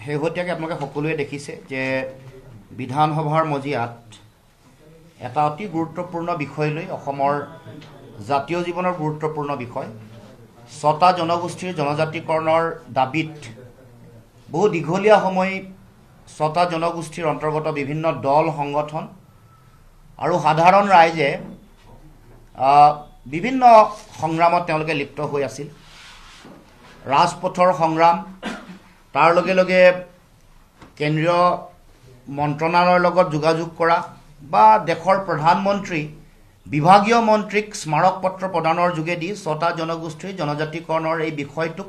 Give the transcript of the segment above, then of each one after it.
শেহতীয়াকৈ আপোনালোকে সকলোৱে দেখিছে যে বিধানসভাৰ মজিয়াত এটা অতি গুৰুত্বপূৰ্ণ বিষয় লৈ অসমৰ জাতীয় জীৱনৰ গুৰুত্বপূৰ্ণ বিষয় ছটা জনগোষ্ঠীৰ জনজাতিকৰণৰ দাবীত বহু দীঘলীয়া সময় ছটা জনগোষ্ঠীৰ অন্তৰ্গত বিভিন্ন দল সংগঠন আৰু সাধাৰণ ৰাইজে বিভিন্ন সংগ্ৰামত তেওঁলোকে লিপ্ত হৈ আছিল। ৰাজপথৰ সংগ্ৰাম, তাৰ লগে লগে কেন্দ্ৰীয় মন্ত্ৰণালয়ৰ লগত যোগাযোগ কৰা বা দেশৰ প্ৰধানমন্ত্ৰী বিভাগীয় মন্ত্ৰীক স্মাৰক পত্ৰ প্ৰদানৰ যোগেদি ছটা জনগোষ্ঠীৰ জনজাতিকৰণৰ এই বিষয়টোক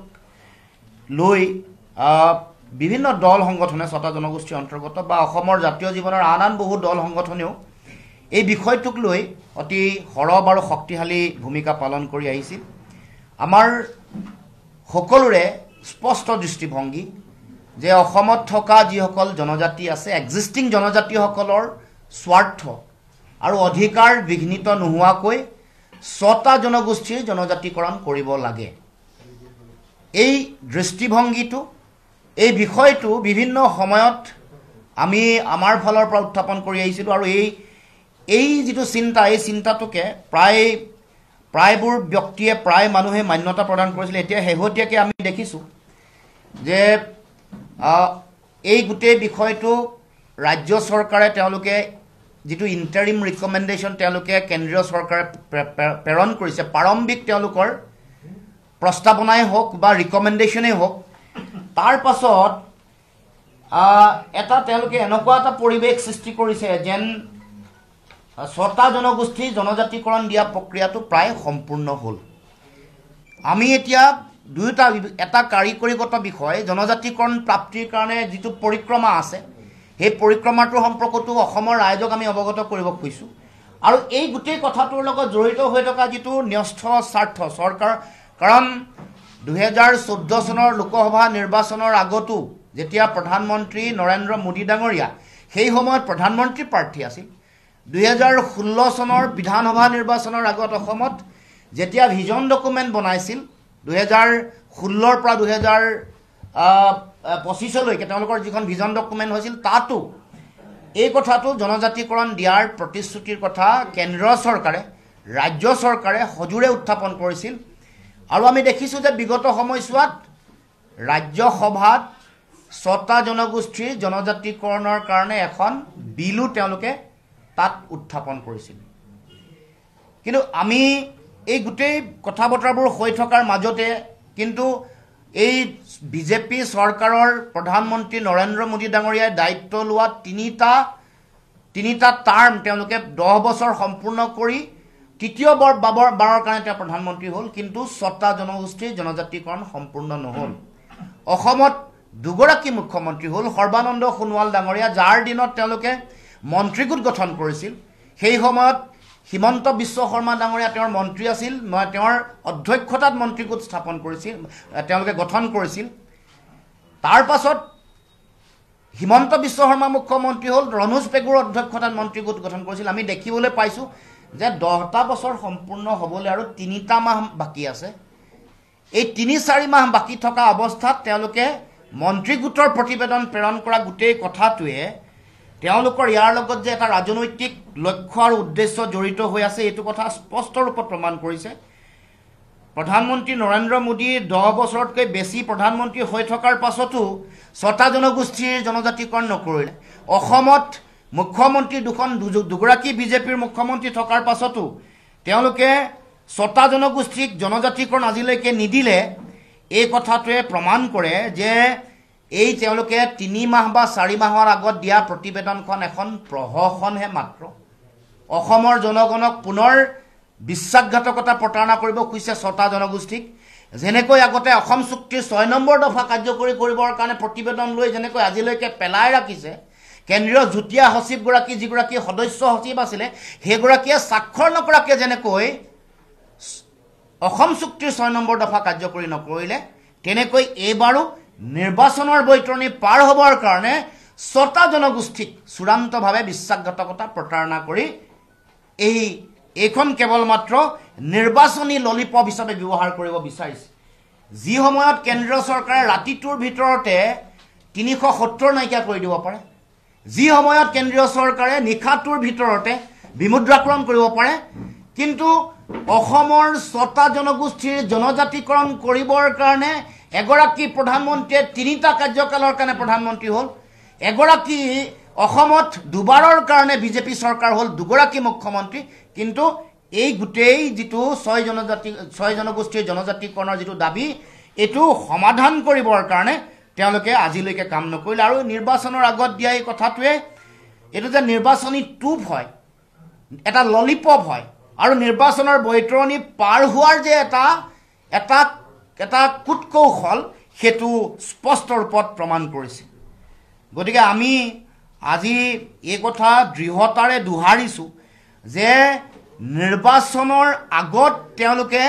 লৈ বিভিন্ন দল সংগঠনে ছটা জনগোষ্ঠীৰ অন্তৰ্গত বা অসমৰ জাতীয় জীৱনৰ আন আন বহু দল সংগঠনেও এই বিষয়টোক লৈ অতি সৰব আৰু শক্তিশালী ভূমিকা পালন কৰি আহিছিল। আমাৰ সকলোৰে স্পষ্ট দৃষ্টিভংগী যে অসমত থকা যিসকল জনজাতি আছে, এক্সিষ্টিং জনজাতিসকলৰ স্বাৰ্থ আৰু অধিকাৰ বিঘ্নিত নোহোৱাকৈ ছটা জনগোষ্ঠীৰ জনজাতিকৰণ কৰিব লাগে। এই দৃষ্টিভংগীটো, এই বিষয়টো বিভিন্ন সময়ত আমি আমাৰ ফালৰ পৰা উত্থাপন কৰি আহিছিলোঁ আৰু এই যিটো চিন্তা, এই চিন্তাটোকে প্ৰায়বোৰ ব্যক্তিয়ে, প্ৰায় মানুহে মান্যতা প্ৰদান কৰিছিলে। এতিয়া শেহতীয়াকৈ আমি দেখিছোঁ যে এই গোটেই বিষয়টো ৰাজ্য চৰকাৰে তেওঁলোকে যিটো ইণ্টাৰিম ৰিকমেণ্ডেশ্যন তেওঁলোকে কেন্দ্ৰীয় চৰকাৰে প্ৰেৰণ কৰিছে, প্ৰাৰম্ভিক তেওঁলোকৰ প্ৰস্তাৱনাই হওক বা ৰিকমেণ্ডেশ্যনেই হওক, তাৰ পাছত তেওঁলোকে এনেকুৱা এটা পৰিৱেশ সৃষ্টি কৰিছে যেন ছটা জনগোষ্ঠী জনজাতিকৰণ দিয়া প্ৰক্ৰিয়াটো প্ৰায় সম্পূৰ্ণ হ'ল। আমি এতিয়া এটা কাৰিকৰীগত বিষয়, জনজাতিকৰণ প্ৰাপ্তিৰ কাৰণে যিটো পৰিক্ৰমা আছে, সেই পৰিক্ৰমাটোৰ সম্পৰ্কতো অসমৰ ৰাইজক আমি অৱগত কৰিব খুজিছোঁ। আৰু এই গোটেই কথাটোৰ লগত জড়িত হৈ থকা যিটো ন্যস্ত স্বাৰ্থ চৰকাৰ, কাৰণ 2014 চনৰ লোকসভা নিৰ্বাচনৰ আগতো যেতিয়া প্ৰধানমন্ত্ৰী নৰেন্দ্ৰ মোদী ডাঙৰীয়া সেই সময়ত প্ৰধানমন্ত্ৰী প্ৰাৰ্থী আছিল, 2016 চনৰ বিধানসভা নিৰ্বাচনৰ আগত অসমত যেতিয়া ভিজন ডকুমেণ্ট বনাইছিল 2016ৰ পৰা 2025লৈকে তেওঁলোকৰ যিখন ভিজন ডকুমেণ্ট হৈছিল, তাতো এই কথাটো জনজাতিকৰণ দিয়াৰ প্ৰতিশ্ৰুতিৰ কথা কেন্দ্ৰীয় চৰকাৰে, ৰাজ্য চৰকাৰে সজোৰে উত্থাপন কৰিছিল। আৰু আমি দেখিছোঁ যে বিগত সময়ছোৱাত ৰাজ্যসভাত ছটা জনগোষ্ঠীৰ জনজাতিকৰণৰ কাৰণে এখন বিলো তেওঁলোকে তাত উত্থাপন কৰিছিল। কিন্তু আমি এই গোটেই কথা বতৰাবোৰ হৈ থকাৰ মাজতে কিন্তু এই বিজেপি চৰকাৰৰ প্ৰধানমন্ত্ৰী নৰেন্দ্ৰ মোদী ডাঙৰীয়াই দায়িত্ব লোৱা তিনিটা টাৰ্ম তেওঁলোকে 10 বছৰ সম্পূৰ্ণ কৰি তৃতীয়বাৰৰ কাৰণে তেওঁ প্ৰধানমন্ত্ৰী হ'ল, কিন্তু ছটা জনগোষ্ঠীৰ জনজাতিকৰণ সম্পূৰ্ণ নহ'ল। অসমত দুগৰাকী মুখ্যমন্ত্ৰী হ'ল, সৰ্বানন্দ সোণোৱাল ডাঙৰীয়া, যাৰ দিনত তেওঁলোকে মন্ত্ৰীগোট গঠন কৰিছিল। সেই সময়ত হিমন্ত বিশ্ব শৰ্মা ডাঙৰীয়া তেওঁৰ মন্ত্ৰী আছিল, তেওঁৰ অধ্যক্ষতাত মন্ত্ৰীগোট স্থাপন কৰিছিল, তেওঁলোকে গঠন কৰিছিল। তাৰ পাছত হিমন্ত বিশ্ব শৰ্মা মুখ্যমন্ত্ৰী হ'ল, ৰণোজ পেগুৰ অধ্যক্ষতাত মন্ত্ৰীগোট গঠন কৰিছিল। আমি দেখিবলৈ পাইছোঁ যে 10টা বছৰ সম্পূৰ্ণ হ'বলৈ আৰু 3টা মাহ বাকী আছে। এই 3-4 মাহ বাকী থকা অৱস্থাত তেওঁলোকে মন্ত্ৰীগোটৰ প্ৰতিবেদন প্ৰেৰণ কৰা গোটেই কথাটোৱে তেওঁলোকৰ ইয়াৰ লগত যে এটা ৰাজনৈতিক লক্ষ্য আৰু উদ্দেশ্য জড়িত হৈ আছে, এইটো কথা স্পষ্ট ৰূপত প্ৰমাণ কৰিছে। প্ৰধানমন্ত্ৰী নৰেন্দ্ৰ মোদী 10 বছৰতকৈ বেছি প্ৰধানমন্ত্ৰী হৈ থকাৰ পাছতো ছটা জনগোষ্ঠীৰ জনজাতিকৰণ নকৰিলে। অসমত মুখ্যমন্ত্ৰী দুগৰাকী বিজেপিৰ মুখ্যমন্ত্ৰী থকাৰ পাছতো তেওঁলোকে ছটা জনগোষ্ঠীক জনজাতিকৰণ আজিলৈকে নিদিলে। এই কথাটোৱে প্ৰমাণ কৰে যে এই তেওঁলোকে 3 মাহ বা 4 মাহৰ আগত দিয়া প্ৰতিবেদনখন এখন প্ৰহসনহে মাত্ৰ। অসমৰ জনগণক পুনৰ বিশ্বাসঘাতকতা প্ৰতাৰণা কৰিব খুজিছে ছটা জনগোষ্ঠীক। যেনেকৈ আগতে অসম চুক্তিৰ 6 নম্বৰ দফা কাৰ্যকৰী কৰিবৰ কাৰণে প্ৰতিবেদন লৈ যেনেকৈ আজিলৈকে পেলাই ৰাখিছে, কেন্দ্ৰীয় যুটীয়া সচিবগৰাকী যিগৰাকী সদস্য সচিব আছিলে সেইগৰাকীয়ে স্বাক্ষৰ নকৰাকৈ যেনেকৈ অসম চুক্তিৰ 6 নম্বৰ দফা কাৰ্যকৰী নকৰিলে, তেনেকৈ এইবাৰো নিৰ্বাচনৰ বৈতৰণি পাৰ হ'বৰ কাৰণে ছটা জনগোষ্ঠীক চূড়ান্তভাৱে বিশ্বাসঘাতকতা প্ৰতাৰণা কৰি এইখন কেৱল মাত্ৰ নিৰ্বাচনী ললিপপ হিচাপে ব্যৱহাৰ কৰিব বিচাৰিছে। যি সময়ত কেন্দ্ৰীয় চৰকাৰে ৰাতিটোৰ ভিতৰতে 370 নাইকিয়া কৰি দিব পাৰে যি সময়ত কেন্দ্ৰীয় চৰকাৰে নিখাটোৰ ভিতৰতে বিমুদ্ৰাকৰণ কৰিব পাৰে কিন্তু অসমৰ 6টা জনগোষ্ঠীৰ জনজাতিকৰণ কৰিবৰ কাৰণে এগৰাকী প্ৰধানমন্ত্ৰীয়ে 3টা কাৰ্যকালৰ কাৰণে প্ৰধানমন্ত্ৰী হ'ল এগৰাকী অসমত দুবাৰৰ কাৰণে বিজেপি চৰকাৰ হ'ল দুগৰাকী মুখ্যমন্ত্ৰী কিন্তু এই গুটেই যেটো 6 জনগোষ্ঠীৰ জনজাতিকৰণৰ যেটো দাবী এটো সমাধান কৰিবৰ কাৰণে তেওঁলোকে আজিলৈকে কাম নকৰিল আৰু নিৰ্বাচনৰ আগত দিয়া এই কথাটোৱে এটো যে নিৰ্বাচনী টুপ হয় এটা ললিপপ হয় আৰু নিৰ্বাচনৰ বৈতৰণী পাৰ হোৱাৰ যে এটা কুটকৌশল হেতু স্পষ্ট ৰূপত প্ৰমাণ কৰিছে গতিকে আমি আজি এই কথা দৃঢ়তাৰে দুহাৰিছো যে নিৰ্বাচনৰ আগত তেওঁলোকে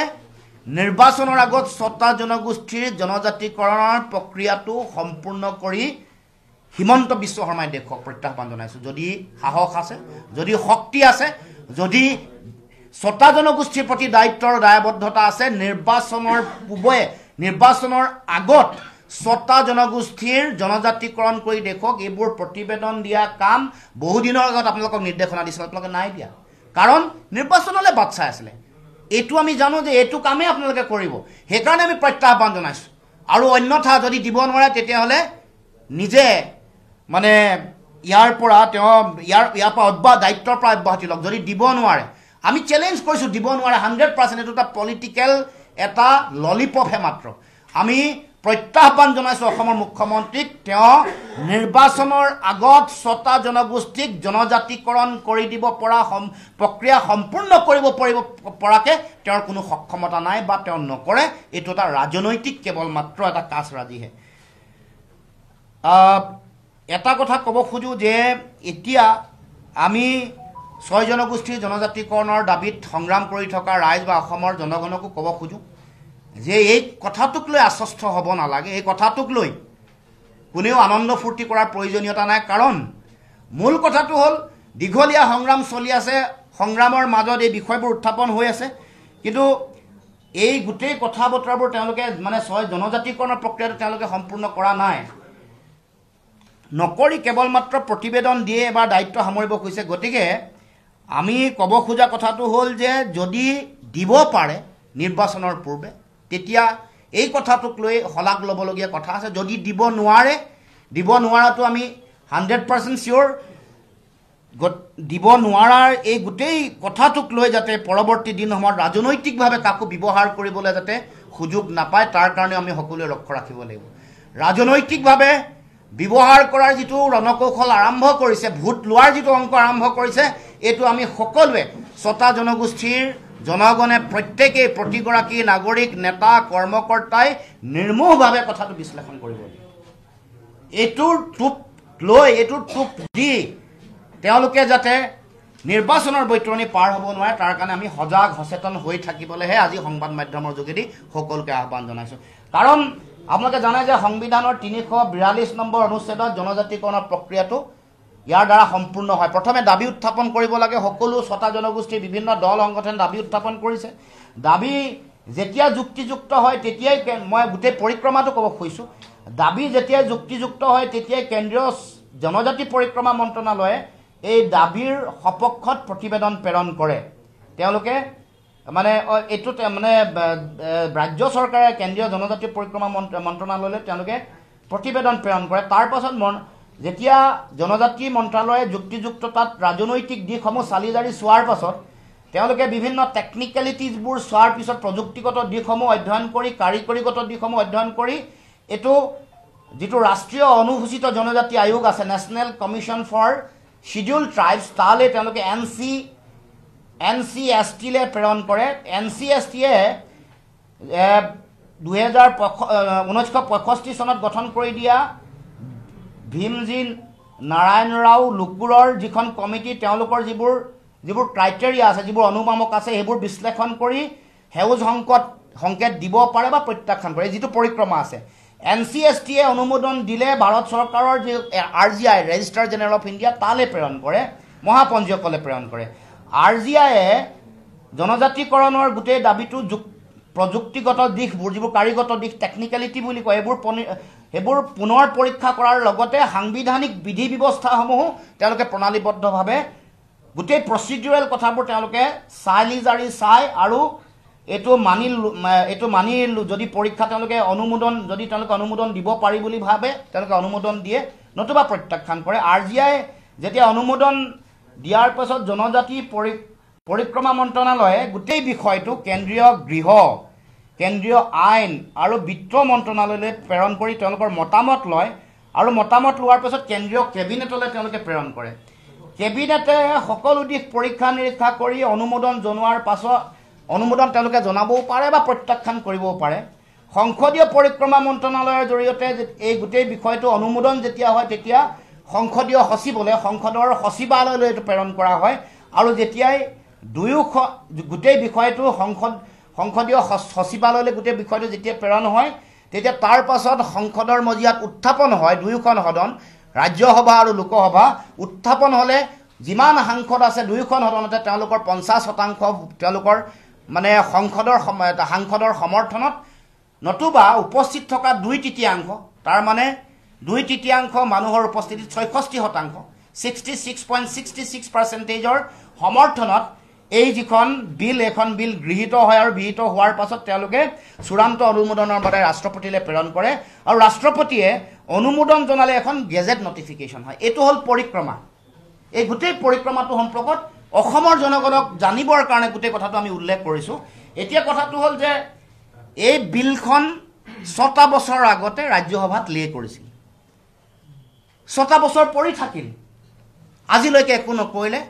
নিৰ্বাচনৰ আগত 6টা জনগোষ্ঠীৰ জনজাতিকৰণৰ প্ৰক্ৰিয়াটো সম্পূৰ্ণ কৰি হিমন্ত বিশ্ব শৰ্মাই দেখক প্ৰত্যাহ্বান জনাইছো যদি সাহস আছে যদি শক্তি আছে যদি 6টা জনগোষ্ঠীৰ প্ৰতি দায়িত্বৰ দায়বদ্ধতা আছে নিৰ্বাচনৰ পূৰ্বে নিৰ্বাচনৰ আগত 6টা জনগোষ্ঠীৰ জনজাতিকৰণ কৰি দেখক এইবোৰ প্ৰতিবেদন দিয়া কাম বহু দিনৰ আগত আপোনালোকক নিৰ্দেশনা দিছিল আপোনালোকে নাই দিয়া কাৰণ নিৰ্বাচনলৈ বাট চাই আছিল এটো আমি জানো যে এটো কামে আপোনালোকে কৰিব হেকাৰণে আমি প্ৰত্যাহ্বান জনাইছো আৰু অন্যথা যদি দিব নোৱাৰে তেতিয়া হলে নিজে মানে ইয়াৰ পৰা দায়িত্বৰ পৰা অব্যাহতি লওক যদি দিব নোৱাৰে আমি চ্যালেঞ্জ কৰিছো দিব নোৱাৰে 100% এটো এটা পলিটিক্যাল এটা ললিপপ হে মাত্ৰ আমি প্ৰত্যাহ্বান জনাইছো অসমৰ মুখ্যমন্ত্ৰীক তেওঁ নিৰ্বাচনৰ আগত 6টা জনগোষ্ঠীক জনজাতিকৰণ কৰি দিব পৰা প্ৰক্ৰিয়া সম্পূৰ্ণ কৰিব পৰাকে তেওঁৰ কোনো সক্ষমতা নাই বা তেওঁ নকৰে এটো এটা ৰাজনৈতিক কেৱল মাত্ৰ এটা কাজৰাজিহে এটা কথা ক'ব খুজো যে এতিয়া আমি 6 জনগোষ্ঠীৰ জনজাতিকৰণৰ দাবীত সংগ্ৰাম কৰি থকা ৰাইজ বা অসমৰ জনগণকো ক'ব খুজো যে এই কথাটোক লৈ আশ্বস্ত হ'ব নালাগে এই কথাটোক লৈ কোনেও আনন্দ ফুৰ্তি কৰাৰ প্ৰয়োজনীয়তা নাই কাৰণ মূল কথাটো হ'ল দীঘলীয়া সংগ্ৰাম চলি আছে সংগ্ৰামৰ মাজত এই বিষয়বোৰ উত্থাপন হৈ আছে কিন্তু এই গোটেই কথা বতৰাবোৰ তেওঁলোকে মানে 6 জনজাতিকৰণৰ প্ৰক্ৰিয়াটো তেওঁলোকে সম্পূৰ্ণ কৰা নাই নকৰি কেৱল মাত্ৰ প্ৰতিবেদন দিয়ে এবাৰ দায়িত্ব সামৰিব কৈছে গতিকে আমি ক'ব খোজা কথাটো হ'ল যে যদি দিব পাৰে নিৰ্বাচনৰ পূৰ্বে তেতিয়া এই কথাটোক লৈ হলাক ল'বলগীয়া কথা আছে যদি দিব নোৱাৰাটো আমি 100% চিয়ৰ দিব নোৱাৰাৰ এই গোটেই কথাটোক লৈ যাতে পৰৱৰ্তী দিনসমূহত ৰাজনৈতিকভাৱে কাকো ব্যৱহাৰ কৰিবলৈ যাতে সুযোগ নাপায় তাৰ কাৰণে আমি সকলোৱে লক্ষ্য ৰাখিব লাগিব ৰাজনৈতিকভাৱে ব্যৱহাৰ কৰাৰ যেটো ৰণকৌশল আৰম্ভ কৰিছে ভোট লোৱাৰ যেটো অংক আৰম্ভ কৰিছে এটো আমি সকলোৱে 6টা জনগোষ্ঠীৰ জনগণে প্ৰত্যেকই প্ৰতিগৰাকী নাগৰিক নেতা কৰ্মকৰ্তাই নিৰ্মোহভাৱে কথাটো বিশ্লেষণ কৰিব এটোৰ টুপ দি তেওঁলোকে যাতে নিৰ্বাচনৰ বৈতৰণী পাৰ হ'ব নোৱাৰে তাৰ কাৰণে আমি সজাগ সচেতন হৈ থাকিবলৈহে আজি সংবাদ মাধ্যমৰ যোগেদি সকলোকে আহ্বান জনাইছো কাৰণ আপোনালোকে জানে যে সংবিধানৰ 342 নম্বৰ অনুচ্ছেদত জনজাতিকৰণৰ প্ৰক্ৰিয়াটো ইয়াৰ দ্বাৰা সম্পূৰ্ণ হয় প্ৰথমে দাবী উত্থাপন কৰিব লাগে সকলো 6টা জনগোষ্ঠীৰ বিভিন্ন দল সংগঠন দাবী উত্থাপন কৰিছে দাবী যেতিয়া যুক্তিযুক্ত হয় তেতিয়াই মই গোটেই পৰিক্ৰমাটো ক'ব খুজিছো দাবী যেতিয়া যুক্তিযুক্ত হয় তেতিয়াই কেন্দ্ৰীয় জনজাতি পৰিক্ৰমা মন্ত্ৰণালয়ে এই দাবীৰ সপক্ষত প্ৰতিবেদন প্ৰেৰণ কৰে তেওঁলোকে মানে এটো মানে ৰাজ্য চৰকাৰে কেন্দ্ৰীয় জনজাতি পৰিক্ৰমা মন্ত্ৰণালয়লৈ তেওঁলোকে প্ৰতিবেদন প্ৰেৰণ কৰে তাৰ পাছত যেতিয়া জনজাতি মন্ত্ৰালয়ে যুক্তিযুক্ততাত ৰাজনৈতিক দিশসমূহ চালিজাৰি চোৱাৰ পাছত তেওঁলোকে বিভিন্ন টেকনিক্যালিটিজবোৰ চোৱাৰ পিছত প্ৰযুক্তিগত দিশসমূহ অধ্যয়ন কৰি কাৰিকৰীগত দিশসমূহ অধ্যয়ন কৰি এটো যেটো ৰাষ্ট্ৰীয় অনুসূচিত জনজাতি আয়োগ আছে national commission for scheduled tribes তালে তেওঁলোকে NCST লে প্ৰেৰণ কৰে NCST এ 1965 চনত গঠন কৰি দিয়া ভীমজি নাৰায়ণ ৰাও লুকুৰৰ যিখন কমিটি তেওঁলোকৰ যিবোৰ ক্ৰাইটেৰিয়া আছে যিবোৰ অনুমামক আছে সেইবোৰ বিশ্লেষণ কৰি হেউজ সংকেত দিব পাৰে বা প্ৰত্যাখ্যান কৰে যিটো পৰিক্ৰমা আছে NCST এ অনুমোদন দিলে ভাৰত চৰকাৰৰ যে RGI register general of India তালে প্ৰেৰণ কৰে মহাপঞ্জীয়কলে প্ৰেৰণ কৰে RGI এ জনজাতিকৰণৰ গোটেই দাবীটো প্ৰযুক্তিগত দিশবোৰ যিবোৰ কাৰিগত দিশ টেকনিকেলিটি বুলি কয় সেইবোৰ পুনৰ পৰীক্ষা কৰাৰ লগতে সাংবিধানিক বিধি ব্যৱস্থাসমূহো তেওঁলোকে প্ৰণালীবদ্ধভাৱে গোটেই প্ৰচিডিউৰেল কথাবোৰ তেওঁলোকে চালি জাৰি চাই আৰু এইটো মানি যদি পৰীক্ষা তেওঁলোকে অনুমোদন দিব পাৰি বুলি ভাবে তেওঁলোকে অনুমোদন দিয়ে নতুবা প্ৰত্যাখ্যান কৰে। RGI যেতিয়া অনুমোদন দিয়াৰ পাছত জনজাতি পৰিক্ৰমা মন্ত্ৰণালয়ে গোটেই বিষয়টো কেন্দ্ৰীয় গৃহ, কেন্দ্ৰীয় আইন আৰু বিত্ত মন্ত্ৰণালয়লৈ প্ৰেৰণ কৰি তেওঁলোকৰ মতামত লয় আৰু মতামত লোৱাৰ পাছত কেন্দ্ৰীয় কেবিনেটলৈ তেওঁলোকে প্ৰেৰণ কৰে। কেবিনেটে সকলো দিশ পৰীক্ষা নিৰীক্ষা কৰি অনুমোদন জনোৱাৰ পাছত অনুমোদন তেওঁলোকে জনাবও পাৰে বা প্ৰত্যাখ্যান কৰিবও পাৰে। সংসদীয় পৰিক্ৰমা মন্ত্ৰণালয়ৰ জৰিয়তে এই গোটেই বিষয়টো অনুমোদন যেতিয়া হয় তেতিয়া সংসদীয় সচিবলৈ সংসদৰ সচিবালয়লৈ এইটো প্ৰেৰণ কৰা হয় আৰু যেতিয়াই গোটেই বিষয়টো সংসদীয় সচিবালয়লৈ গোটেই বিষয়টো যেতিয়া প্ৰেৰণ হয় তেতিয়া তাৰ পাছত সংসদৰ মজিয়াত উত্থাপন হয়। দুয়োখন সদন ৰাজ্যসভা আৰু লোকসভা উত্থাপন হ'লে যিমান সাংসদ আছে দুয়োখন সদনতে তেওঁলোকৰ 50% তেওঁলোকৰ মানে সাংসদৰ সমৰ্থনত নতুবা উপস্থিত থকা 2/3 তাৰ মানে 2/3 মানুহৰ উপস্থিতিত 66% 66.66%ৰ সমৰ্থনত এই যিখন এখন বিল গৃহীত হয় আৰু গৃহীত হোৱাৰ পাছত তেওঁলোকে চূড়ান্ত অনুমোদনৰ বাবে ৰাষ্ট্ৰপতিলৈ প্ৰেৰণ কৰে আৰু ৰাষ্ট্ৰপতিয়ে অনুমোদন জনালে এখন গেজেট নটিফিকেশ্যন হয়। এইটো হ'ল পৰিক্ৰমা। এই গোটেই পৰিক্ৰমাটো সম্পৰ্কত অসমৰ জনগণক জানিবৰ কাৰণে গোটেই কথাটো আমি উল্লেখ কৰিছোঁ। এতিয়া কথাটো হ'ল যে এই বিলখন 6টা বছৰ আগতে ৰাজ্যসভাত লে কৰিছিল, 6টা বছৰ পৰি থাকিল, আজিলৈকে একো নকৰিলে।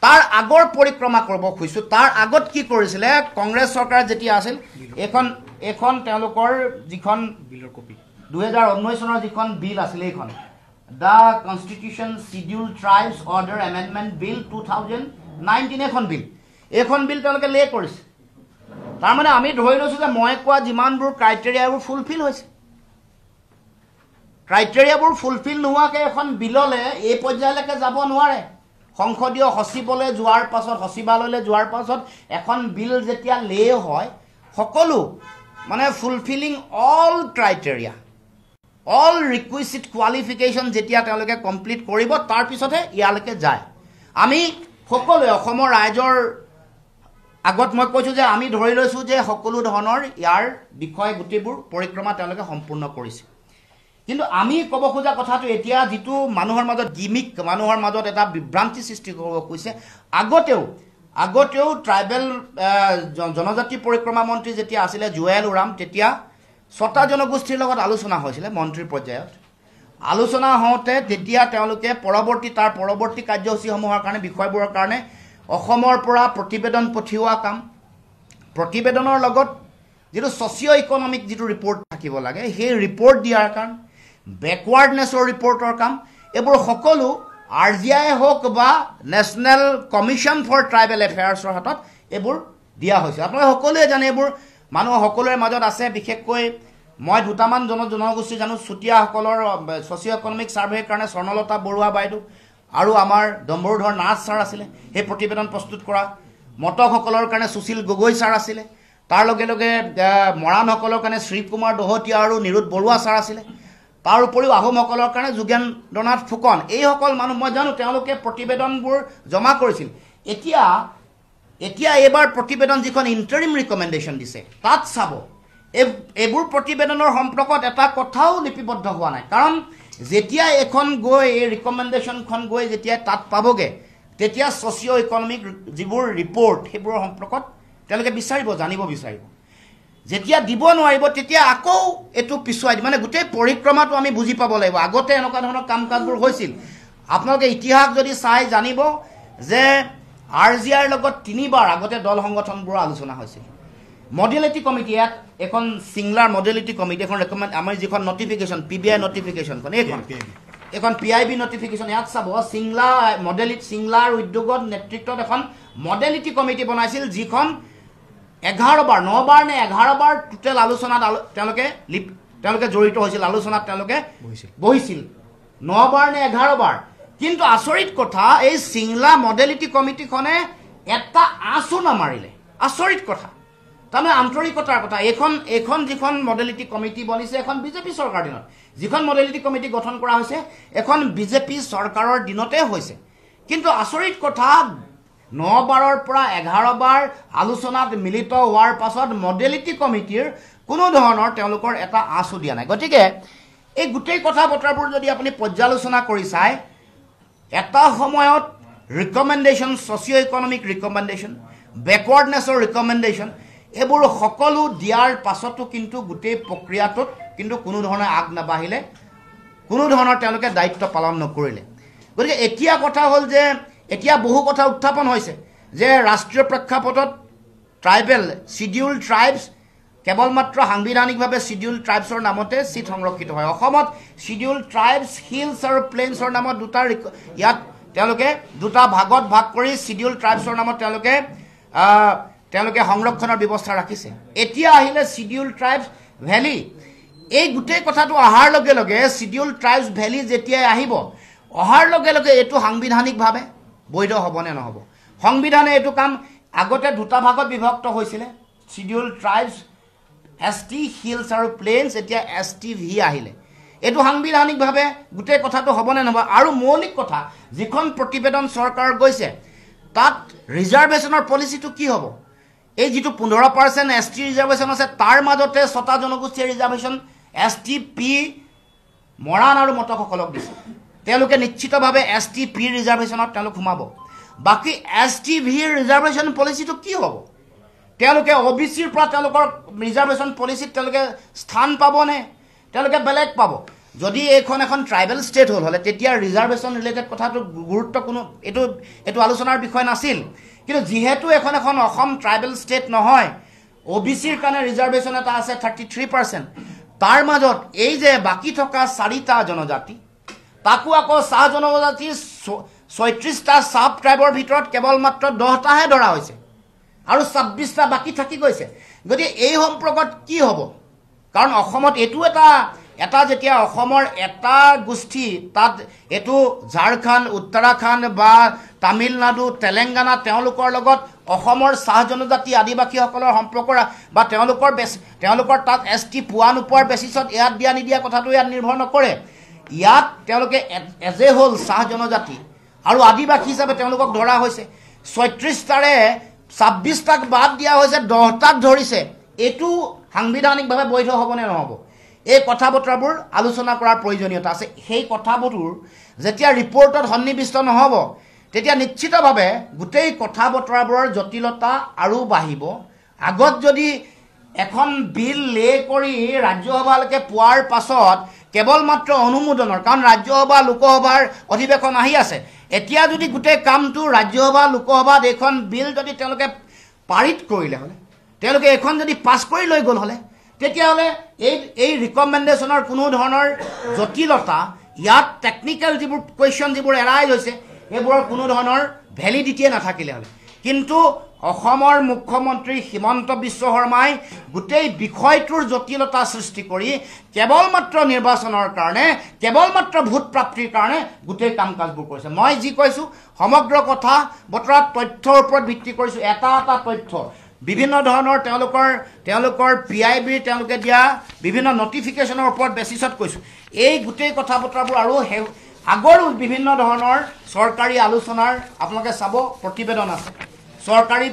তাৰ আগৰ পৰিক্ৰমা কৰিব খুজিছোঁ। তাৰ আগত কি কৰিছিলে কংগ্ৰেছ চৰকাৰ যেতিয়া আছিল এখন তেওঁলোকৰ যিখন বিলৰ কপি 2019 চনৰ যিখন বিল আছিলে এইখন the constitution schedule tribes order amendment bill 2019 এইখন বিল তেওঁলোকে লে কৰিছে। তাৰমানে আমি ধৰি লৈছোঁ যে মই কোৱা যিমানবোৰ ক্ৰাইটেৰিয়াবোৰ ফুলফিল হৈছে। ক্ৰাইটেৰিয়াবোৰ ফুলফিল নোহোৱাকৈ এখন বিললৈ এই পৰ্যায়লৈকে যাব নোৱাৰে। সংসদীয় সচিবলৈ যোৱাৰ পাছত সচিবালয়লৈ যোৱাৰ পাছত এখন বিল যেতিয়া লে হয় সকলো মানে fulfilling all criteria all requisite qualification যেতিয়া তেওঁলোকে কমপ্লিট কৰিব তাৰপিছতহে ইয়ালৈকে যায়। আমি সকলোৱে অসমৰ ৰাইজৰ আগত মই কৈছোঁ যে আমি ধৰি লৈছোঁ যে সকলো ধৰণৰ ইয়াৰ বিষয় গোটেইবোৰ পৰিক্ৰমা তেওঁলোকে সম্পূৰ্ণ কৰিছে। কিন্তু আমি ক'ব খোজা কথাটো এতিয়া যিটো মানুহৰ মাজত গিমিক মানুহৰ মাজত এটা বিভ্ৰান্তি সৃষ্টি কৰিব খুজিছে আগতেও ট্ৰাইবেল জনজাতি পৰিক্ৰমা মন্ত্ৰী যেতিয়া আছিলে জুৱেল ওৰাম তেতিয়া 6টা জনগোষ্ঠীৰ লগত আলোচনা হৈছিলে মন্ত্ৰীৰ পৰ্যায়ত। আলোচনা হওঁতে তেতিয়া তেওঁলোকে তাৰ পৰৱৰ্তী কাৰ্যসূচীসমূহৰ কাৰণে বিষয়বোৰৰ কাৰণে অসমৰ পৰা প্ৰতিবেদন পঠিওৱা কাম, প্ৰতিবেদনৰ লগত যিটো ছ'চিঅ' ইকনমিক যিটো ৰিপৰ্ট থাকিব লাগে সেই ৰিপৰ্ট দিয়াৰ কাৰণে বেকৱাৰ্ডনেছৰ ৰিপৰ্টৰ কাম এইবোৰ সকলো RGI হওক বা নেশ্যনেল কমিশ্যন ফৰ ট্ৰাইবেল এফেয়াৰ্ছৰ হাতত এইবোৰ দিয়া হৈছে। আপোনালোকে সকলোৱে জানে এইবোৰ মানুহ সকলোৰে মাজত আছে। বিশেষকৈ মই দুটামান জনগোষ্ঠী জানো চুতীয়াসকলৰ ছ'চিঅ' ইকনমিক ছাৰ্ভেৰ কাৰণে স্বৰ্ণলতা বৰুৱা বাইদেউ আৰু আমাৰ ডম্বৰুধৰ নাথ ছাৰ আছিলে সেই প্ৰতিবেদন প্ৰস্তুত কৰা। মটকসকলৰ কাৰণে সুশীল গগৈ ছাৰ আছিলে। তাৰ লগে লগে মৰাণসকলৰ কাৰণে শ্ৰীকুমাৰ দহতীয়া আৰু নিৰুদ বৰুৱা ছাৰ আছিলে। তাৰ উপৰিও আহোমসকলৰ কাৰণে যোগেন্দ্ৰনাথ ফুকন এইসকল মানুহ মই জানো তেওঁলোকে প্ৰতিবেদনবোৰ জমা কৰিছিল। এতিয়া এইবাৰ প্ৰতিবেদন যিখন ইণ্টাৰিম ৰিকমেণ্ডেশ্যন দিছে তাত চাব এইবোৰ প্ৰতিবেদনৰ সম্পৰ্কত এটা কথাও লিপিবদ্ধ হোৱা নাই। কাৰণ যেতিয়া এখন গৈ এই ৰিকমেণ্ডেশ্যনখন গৈ যেতিয়া তাত পাবগৈ তেতিয়া ছ'চিঅ' ইকনমিক যিবোৰ ৰিপৰ্ট সেইবোৰৰ সম্পৰ্কত তেওঁলোকে জানিব বিচাৰিব। যেতিয়া দিব নোৱাৰিব তেতিয়া আকৌ এইটো পিছুৱাই মানে গোটেই পৰিক্ৰমাটো আমি বুজি পাব লাগিব। আগতে এনেকুৱা ধৰণৰ কাম কাজবোৰ হৈছিল। আপোনালোকে ইতিহাস যদি চাই জানিব যে RGIৰ লগত 3বাৰ আগতে দল সংগঠনবোৰৰ আলোচনা হৈছিল। মডেলিটি কমিটি ইয়াত এখন চিংলাৰ মডেলিটি কমিটি এখন আমাৰ যিখন নটিফিকেশ্যন PBI নটিফিকেশ্যনখন এখন PIB নটিফিকেশ্যন ইয়াত চাব চিংলাৰ উদ্যোগত নেতৃত্বত এখন মডেলিটি কমিটি বনাইছিল যিখন 9বাৰ নে 11বাৰ টোটেল আলোচনাত তেওঁলোকে জড়িত হৈছিল। আলোচনাত তেওঁলোকে বহিছিল 9বাৰ নে 11বাৰ। কিন্তু আচৰিত কথা এই চিংলা মডেলিটি কমিটিখনে এটা আঁচো নামাৰিলে। আচৰিত কথা তাৰমানে আন্তৰিকতাৰ কথা এইখন যিখন মডেলিটি কমিটি বনিছে এখন বিজেপি চৰকাৰ দিনত যিখন মডেলিটি কমিটি গঠন কৰা হৈছে এখন বিজেপি চৰকাৰৰ দিনতে হৈছে কিন্তু আচৰিত কথা 9 বাৰৰ পৰা 11 বাৰ আলোচনাত মিলিত হোৱাৰ পাছত মডেলিটি কমিটিৰ কোনো ধৰণৰ তেওঁলোকৰ এটা আঁচো দিয়া নাই গতিকে এই গোটেই কথা বতৰাবোৰ যদি আপুনি পৰ্যালোচনা কৰি চাই এটা সময়ত ৰিকমেণ্ডেশ্যন ছ'চিঅ' ইকনমিক ৰিকমেণ্ডেশ্যন বেকৱাৰ্ডনেছৰ ৰিকমেণ্ডেশ্যন এইবোৰ সকলো দিয়াৰ পাছতো কিন্তু গোটেই প্ৰক্ৰিয়াটোত কিন্তু কোনো ধৰণে আগ নাবাঢ়িলে কোনো ধৰণৰ তেওঁলোকে দায়িত্ব পালন নকৰিলে গতিকে এতিয়া কথা হ'ল যে এতিয়া বহু কথা উত্থাপন হৈছে যে ৰাষ্ট্ৰীয় প্ৰেক্ষাপটত ট্ৰাইবেল শিডিউল ট্ৰাইবছ কেৱল মাত্ৰ সাংবিধানিকভাৱে শিডিউল ট্ৰাইবছৰ নামতে চিট সংৰক্ষিত হয় অসমত শিডিউল ট্ৰাইবছ হিলছ আৰু প্লেইনছৰ নামত ইয়াত তেওঁলোকে দুটা ভাগত ভাগ কৰি শিডিউল ট্ৰাইবছৰ নামত তেওঁলোকে সংৰক্ষণৰ ব্যৱস্থা ৰাখিছে এতিয়া আহিলে শিডিউল ট্ৰাইবছ ভেলী এই গোটেই কথাটো অহাৰ লগে লগে শিডিউল ট্ৰাইবছ ভেলী যেতিয়াই আহিব অহাৰ লগে লগে এইটো সাংবিধানিকভাৱে বৈধ হ'বনে নহ'ব সংবিধানে এইটো কাম আগতে দুটা ভাগত বিভক্ত হৈছিলে শিডিউল ট্ৰাইবছ ST হিলছ আৰু প্লেইনছ এতিয়া STV আহিলে এইটো সাংবিধানিকভাৱে গোটেই কথাটো হ'বনে নহ'ব আৰু মৌলিক কথা যিখন প্ৰতিবেদন চৰকাৰ গৈছে তাত ৰিজাৰ্ভেশ্যনৰ পলিচিটো কি হ'ব এই যিটো 15% ST ৰিজাৰ্ভেশ্যন আছে তাৰ মাজতে 6টা জনগোষ্ঠীয় ৰিজাৰ্ভেশ্যন STP মৰাণ আৰু মটকসকলক দিছে তেওঁলোকে নিশ্চিতভাৱে STP ৰিজাৰ্ভেশ্যনত তেওঁলোক সোমাব বাকী STV ৰিজাৰ্ভেশ্যন পলিচিটো কি হ'ব তেওঁলোকে OBCৰ পৰা তেওঁলোকৰ ৰিজাৰ্ভেশ্যন পলিচিত তেওঁলোকে স্থান পাবনে তেওঁলোকে বেলেগ পাব যদি এইখন এখন ট্ৰাইবেল ষ্টেট হ'লে তেতিয়া ৰিজাৰ্ভেশ্যন ৰিলেটেড কথাটো গুৰুত্ব কোনো এইটো আলোচনাৰ বিষয় নাছিল কিন্তু যেহেতু এখন অসম ট্ৰাইবেল ষ্টেট নহয় OBCৰ কাৰণে ৰিজাৰ্ভেশ্যন এটা আছে 33% তাৰ মাজত এই যে বাকী থকা 4টা জনজাতি তাকো আকৌ চাহ জনজাতি 36টা সাব ট্ৰাইবৰ ভিতৰত কেৱল মাত্ৰ 10টাহে ধৰা হৈছে আৰু 26টা বাকি থাকি গৈছে গতিকে এই সম্পৰ্কত কি হ'ব কাৰণ অসমত এইটো এটা যেতিয়া অসমৰ এটা গোষ্ঠী তাত এইটো ঝাৰখণ্ড উত্তৰাখণ্ড বা তামিলনাডু তেলেংগানা তেওঁলোকৰ লগত অসমৰ চাহ জনজাতি আদিবাসীসকলৰ সম্পৰ্ক বা তেওঁলোকৰ তাত ST পোৱা নোপোৱাৰ বেচিছত ইয়াত দিয়া নিদিয়া কথাটো ইয়াত নিৰ্ভৰ নকৰে ইয়াত তেওঁলোকে এজে হ'ল চাহ জনজাতি আৰু আদিবাসী হিচাপে তেওঁলোকক ধৰা হৈছে 36টাৰে 26টাক বাদ দিয়া হৈছে 10টাক ধৰিছে এইটো সাংবিধানিকভাৱে বৈধ হ'বনে নহ'ব এই কথা বতৰাবোৰ আলোচনা কৰাৰ প্ৰয়োজনীয়তা আছে সেই কথাবোৰ যেতিয়া ৰিপৰ্টত সন্নিৱিষ্ট নহ'ব তেতিয়া নিশ্চিতভাৱে গোটেই কথা বতৰাবোৰৰ জটিলতা আৰু বাঢ়িব আগত যদি এখন বিল লে কৰি ৰাজ্যসভালৈকে পোৱাৰ পাছত কেৱল মাত্ৰ অনুমোদনৰ কাৰণ ৰাজ্যসভা লোকসভাৰ অধিৱেশন আহি আছে এতিয়া যদি গোটেই কামটো ৰাজ্যসভা লোকসভাত এখন বিল যদি তেওঁলোকে পাৰিত কৰিলে হ'লে তেওঁলোকে এখন যদি পাছ কৰি লৈ গ'ল হ'লে তেতিয়াহ'লে এই ৰিকমেণ্ডেশ্যনৰ কোনো ধৰণৰ জটিলতা ইয়াত টেকনিকেল যিবোৰ কুৱেশ্যন যিবোৰ এৰাই লৈছে এইবোৰৰ কোনো ধৰণৰ ভেলিডিটিয়ে নাথাকিলে হ'লে কিন্তু অসমৰ মুখ্যমন্ত্ৰী হিমন্ত বিশ্ব শৰ্মাই গোটেই বিষয়টোৰ জটিলতা সৃষ্টি কৰি কেৱল মাত্ৰ নিৰ্বাচনৰ কাৰণে কেৱল মাত্ৰ ভোট প্ৰাপ্তিৰ কাৰণে গোটেই কাম কাজবোৰ কৰিছে মই যি কৈছোঁ সমগ্ৰ কথা বতৰাত তথ্যৰ ওপৰত ভিত্তি কৰিছোঁ এটা তথ্য বিভিন্ন ধৰণৰ তেওঁলোকৰ PIB তেওঁলোকে দিয়া বিভিন্ন নটিফিকেশ্যনৰ ওপৰত বেচিছত কৈছোঁ এই গোটেই কথা বতৰাবোৰ আৰু আগৰো বিভিন্ন ধৰণৰ চৰকাৰী আলোচনাৰ আপোনালোকে চাব প্ৰতিবেদন আছে চৰকাৰী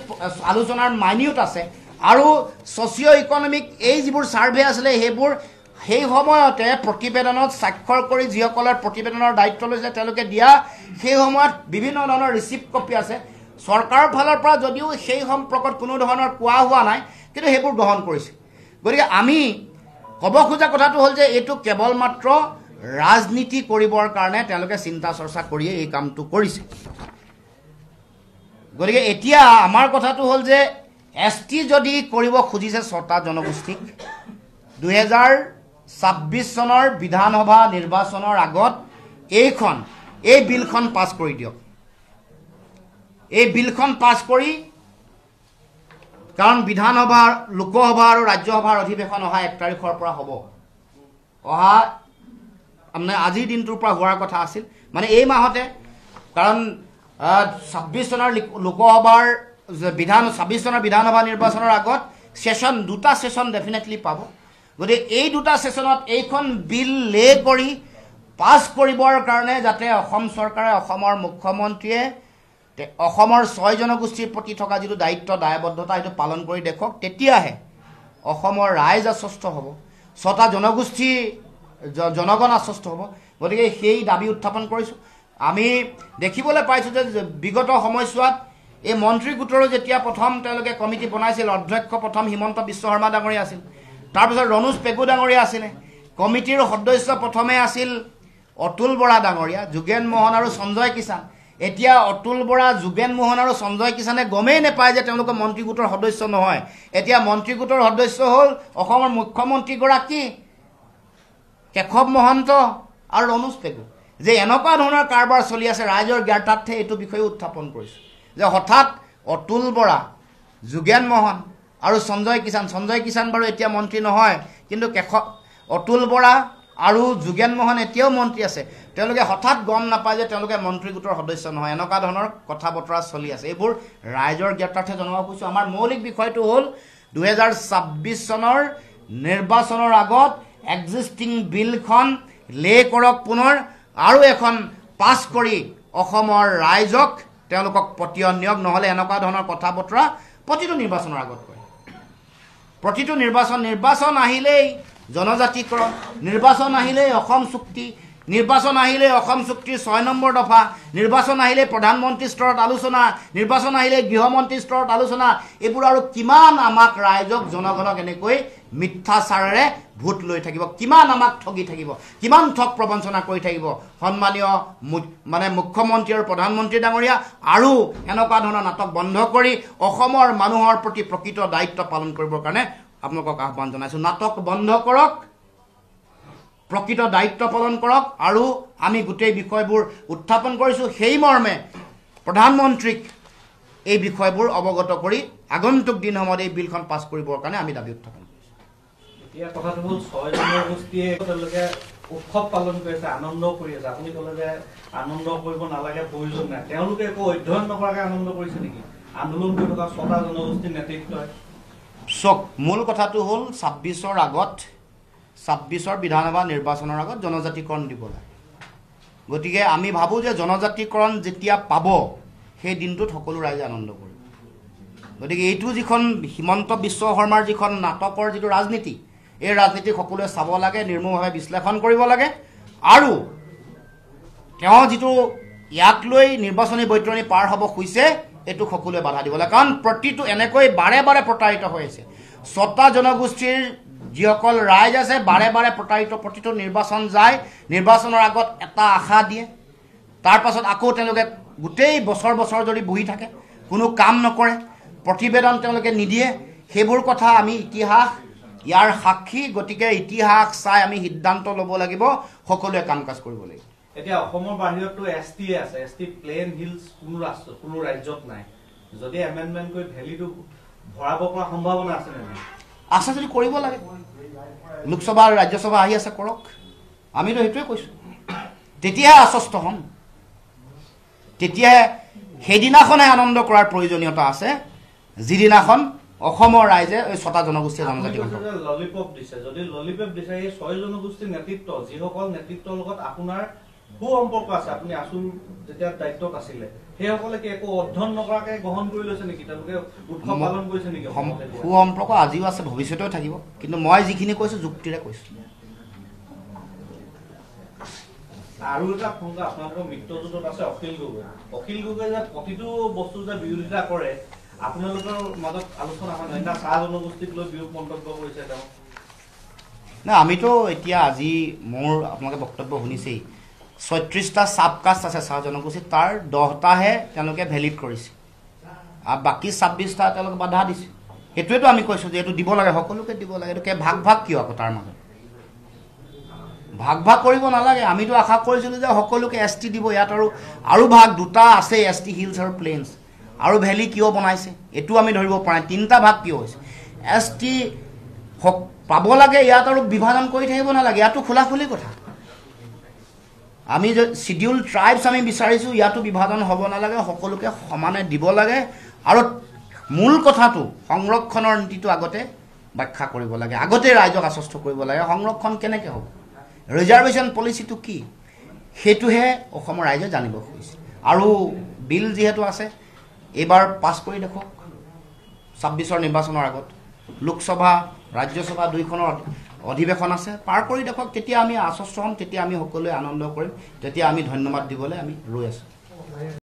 আলোচনাৰ মাইনিউট আছে আৰু ছ'চিঅ' ইকনমিক এই যিবোৰ ছাৰ্ভে আছিলে সেইবোৰ সেই সময়তে প্ৰতিবেদনত স্বাক্ষৰ কৰি যিসকলৰ প্ৰতিবেদনৰ দায়িত্ব লৈছে তেওঁলোকে দিয়া সেই সময়ত বিভিন্ন ধৰণৰ ৰিচিপ্ট কপি আছে চৰকাৰৰ ফালৰ পৰা যদিও সেই সম্পৰ্কত কোনো ধৰণৰ কোৱা হোৱা নাই কিন্তু সেইবোৰ গ্ৰহণ কৰিছে গতিকে আমি ক'ব খোজা কথাটো হ'ল যে এইটো কেৱল মাত্ৰ ৰাজনীতি কৰিবৰ কাৰণে তেওঁলোকে চিন্তা চৰ্চা কৰিয়ে এই কামটো কৰিছে গতিকে এতিয়া আমাৰ কথাটো হ'ল যে ST যদি কৰিব খুজিছে 6টা জনগোষ্ঠীক 2026 চনৰ বিধানসভা নিৰ্বাচনৰ আগত এই বিলখন পাছ কৰি দিয়ক এই বিলখন পাছ কৰি কাৰণ বিধানসভা লোকসভা আৰু ৰাজ্যসভাৰ অধিৱেশন অহা 1 তাৰিখৰ পৰা হ'ব অহা মানে আজিৰ দিনটোৰ পৰা হোৱাৰ কথা আছিল মানে এই মাহতে কাৰণ 26 চনৰ লোকসভাৰ 26 চনৰ বিধানসভা নিৰ্বাচনৰ আগত সেশন দুটা সেশন ডেফিনেটলি পাব গতিকে এই দুটা সেশনত এইখন বিল লে কৰি পাছ কৰিবৰ কাৰণে যাতে অসম চৰকাৰে অসমৰ মুখ্যমন্ত্ৰীয়ে অসমৰ 6 জনগোষ্ঠীৰ প্ৰতি থকা যিটো দায়িত্ব দায়বদ্ধতা সেইটো পালন কৰি দেখক তেতিয়াহে অসমৰ ৰাইজ আশ্বস্ত হ'ব 6টা জনগোষ্ঠী জনগণ আশ্বস্ত হ'ব গতিকে সেই দাবী উত্থাপন কৰিছোঁ আমি দেখিবলৈ পাইছোঁ যে বিগত সময়ছোৱাত এই মন্ত্ৰী গোটৰো যেতিয়া প্ৰথম তেওঁলোকে কমিটি বনাইছিল অধ্যক্ষ প্ৰথম হিমন্ত বিশ্ব শৰ্মা ডাঙৰীয়া আছিল তাৰপিছত ৰণোজ পেগু ডাঙৰীয়া আছিলে কমিটিৰ সদস্য প্ৰথমে আছিল অতুল বৰা ডাঙৰীয়া যোগেন মোহন আৰু সঞ্জয় কিষাণ এতিয়া অতুল বৰা যোগেন মোহন আৰু সঞ্জয় কিষাণে গমেই নাপায় যে তেওঁলোকৰ মন্ত্ৰী গোটৰ সদস্য নহয় এতিয়া মন্ত্ৰী গোটৰ সদস্য হ'ল অসমৰ মুখ্যমন্ত্ৰীগৰাকী কেশৱ মহন্ত আৰু ৰণোজ পেগু যে এনেকুৱা ধৰণৰ কাৰবাৰ চলি আছে ৰাইজৰ জ্ঞাতাৰ্থে এইটো বিষয়ে উত্থাপন কৰিছোঁ যে হঠাৎ অতুল বৰা যোগেন মোহন আৰু সঞ্জয় কিষাণ বাৰু এতিয়া মন্ত্ৰী নহয় কিন্তু অতুল বৰা আৰু যোগেন মোহন এতিয়াও মন্ত্ৰী আছে তেওঁলোকে হঠাৎ গম নাপায় যে তেওঁলোকে মন্ত্ৰী গোটৰ সদস্য নহয় এনেকুৱা ধৰণৰ কথা বতৰা চলি আছে এইবোৰ ৰাইজৰ জ্ঞাতাৰ্থে জনাব কৈছোঁ আমাৰ মৌলিক বিষয়টো হ'ল 2026 চনৰ নিৰ্বাচনৰ আগত এক্সিষ্টিং বিলখন লে কৰক পুনৰ আৰু এখন পাছ কৰি অসমৰ ৰাইজক তেওঁলোকক পতিয়ন নিয়ক নহ'লে এনেকুৱা ধৰণৰ কথা বতৰা প্ৰতিটো নিৰ্বাচনৰ আগত কয় প্ৰতিটো নিৰ্বাচন আহিলেই জনজাতিকৰণ নিৰ্বাচন আহিলেই অসম চুক্তি নিৰ্বাচন আহিলেই অসম চুক্তিৰ 6 নম্বৰ দফা নিৰ্বাচন আহিলেই প্ৰধানমন্ত্ৰী স্তৰত আলোচনা নিৰ্বাচন আহিলেই গৃহমন্ত্ৰী স্তৰত আলোচনা এইবোৰ আৰু কিমান আমাক ৰাইজক জনগণক এনেকৈ মিথ্যাচাৰেৰে ভোট লৈ থাকিব কিমান আমাক ঠগি থাকিব কিমান ঠগ প্ৰবঞ্চনা কৰি থাকিব সন্মানীয় মানে মুখ্যমন্ত্ৰী আৰু প্ৰধানমন্ত্ৰী ডাঙৰীয়া আৰু এনেকুৱা ধৰণৰ নাটক বন্ধ কৰি অসমৰ মানুহৰ প্ৰতি প্ৰকৃত দায়িত্ব পালন কৰিবৰ কাৰণে আপোনালোকক আহ্বান জনাইছোঁ নাটক বন্ধ কৰক প্ৰকৃত দায়িত্ব পালন কৰক আৰু আমি গোটেই বিষয়বোৰ উত্থাপন কৰিছোঁ সেই মৰ্মে প্ৰধানমন্ত্ৰীক এই বিষয়বোৰ অৱগত কৰি আগন্তুক দিনসমূহত এই বিলখন পাছ কৰিবৰ কাৰণে আমি দাবী উত্থাপন কৰিছোঁ এতিয়া কথাটো হ'ল 6 জনগোষ্ঠীয়ে তেওঁলোকে উৎসৱ পালন কৰিছে আনন্দ কৰি আছে আপুনি ক'লে যে আনন্দ কৰিব নালাগে প্ৰয়োজন নাই তেওঁলোকে একো অধ্যয়ন নকৰাকৈ আনন্দ কৰিছে নেকি আন্দোলন কৰি থকা 6টা জনগোষ্ঠীৰ নেতৃত্বই চক মূল কথাটো হ'ল 26 বিধানসভা নিৰ্বাচনৰ আগত জনজাতিকৰণ দিব লাগে গতিকে আমি ভাবোঁ যে জনজাতিকৰণ যেতিয়া পাব সেই দিনটোত সকলো ৰাইজে আনন্দ কৰিব গতিকে এইটো যিখন হিমন্ত বিশ্ব শৰ্মাৰ যিখন নাটকৰ যিটো ৰাজনীতি এই ৰাজনীতি সকলোৱে চাব লাগে নিৰ্মমভাৱে বিশ্লেষণ কৰিব লাগে আৰু তেওঁ যিটো ইয়াক লৈ নিৰ্বাচনী বৈতৰণি পাৰ হ'ব খুজিছে এইটো সকলোৱে বাধা দিব লাগে কাৰণ প্ৰতিটো এনেকৈ বাৰে বাৰে প্ৰতাৰিত হৈ আছে 6টা জনগোষ্ঠীৰ যিসকল ৰাইজ আছে বাৰে বাৰে প্ৰতাৰিত প্ৰতিটো নিৰ্বাচন যায় নিৰ্বাচনৰ আগত এটা আশা দিয়ে তাৰ পাছত আকৌ তেওঁলোকে গোটেই বছৰ যদি বহি থাকে কোনো কাম নকৰে প্ৰতিবেদন তেওঁলোকে নিদিয়ে সেইবোৰ কথা আমি ইতিহাস ইয়াৰ সাক্ষী গতিকে ইতিহাস চাই আমি সিদ্ধান্ত ল'ব লাগিব সকলোৱে কাম কাজ কৰিব লাগিব এতিয়া অসমৰ বাহিৰতো এছটি আছে এছটি প্লেন হিলছ কোনো ৰাজ্যত নাই যদি এমেন্ডমেন্ট কৰি ভ্যালিটো ভৰাব পৰা সম্ভাৱনা আছে নে নাই আছে যদি কৰিব লাগে লোকসভা আৰু ৰাজ্যসভা আহি আছে কৰক আমিতো সেইটোৱে কৈছোঁ তেতিয়াহে আশ্বস্ত হ'ম তেতিয়াহে সেইদিনাখনহে আনন্দ কৰাৰ প্ৰয়োজনীয়তা আছে যিদিনাখন অসমৰ ৰাইজে এই 6টা জনগোষ্ঠীয়ে জনজাতি ললিপপ দিছে যদি ললিপপ দিছে এই 6 জনগোষ্ঠীৰ নেতৃত্ব যিসকল নেতৃত্বৰ লগত আপোনাৰ সুসম্পৰ্ক আছে আপুনি আসুল যেতিয়া দায়িত্বত আছিলে সেইসকলে কি একো অধ্যয়ন নকৰাকৈ গ্ৰহণ কৰি লৈছে নেকি তেওঁলোকে উৎসৱ পালন কৰিছে নেকি সুসম্পৰ্ক আজিও আছে ভৱিষ্যতেও থাকিব কিন্তু মই যিখিনি কৈছোঁ যুক্তিৰে কৈছোঁ আৰু এটা সংখ্যা আপোনালোকৰ মিত্ৰজোঁটত আছে অখিল গগৈ যে প্ৰতিটো বস্তু যে বিৰোধিতা কৰে আপোনালোকৰ মাজত আলোচনা হয় নহয় চাহ জনগোষ্ঠীক লৈ বিৰোধ মন্তব্য কৰিছে তেওঁ না আমিতো এতিয়া আজি মোৰ আপোনালোকে বক্তব্য শুনিছেই 36টা সাবকাষ্ট আছে চাহ জনগোষ্ঠীত তাৰ 10টাহে তেওঁলোকে ভেলিড কৰিছে আৰু বাকী 26টা তেওঁলোকে বাধা দিছে সেইটোৱেতো আমি কৈছোঁ যে এইটো দিব লাগে সকলোকে দিব লাগে এইটো ভাগ কিয় আকৌ তাৰ মাজত ভাগ কৰিব নালাগে আমিতো আশা কৰিছিলোঁ যে সকলোকে এছটি দিব ইয়াত আৰু ভাগ দুটা আছে এছটি হিলছ আৰু প্লেইনছ আৰু ভেলি কিয় বনাইছে এইটো আমি ধৰিব পৰা 3টা ভাগ কিয় হৈছে এছটি পাব লাগে ইয়াত আৰু বিভাজন কৰি থাকিব নালাগে ইয়াতো খোলাখুলি কথা আমি শিডিউল ট্ৰাইবছ আমি বিচাৰিছোঁ ইয়াতো বিভাজন হ'ব নালাগে সকলোকে সমানে দিব লাগে আৰু মূল কথাটো সংৰক্ষণৰ নীতিটো আগতে ব্যাখ্যা কৰিব লাগে, আগতে ৰাইজক আশ্বস্ত কৰিব লাগে সংৰক্ষণ কেনেকৈ হ'ব, ৰিজাৰ্ভেশ্যন পলিচিটো কি, সেইটোহে অসমৰ ৰাইজে জানিব খুজিছে। আৰু বিল যিহেতু আছে এইবাৰ পাছ কৰি দেখক ২৬ৰ নিৰ্বাচনৰ আগত, লোকসভা ৰাজ্যসভা দুইখনৰ অধিৱেশন আছে, পাৰ কৰি দেখক, তেতিয়া আমি আশ্বস্ত হ'ম, তেতিয়া আমি সকলোৱে আনন্দ কৰিম, তেতিয়া আমি ধন্যবাদ দিবলৈ আমি ৰৈ আছোঁ।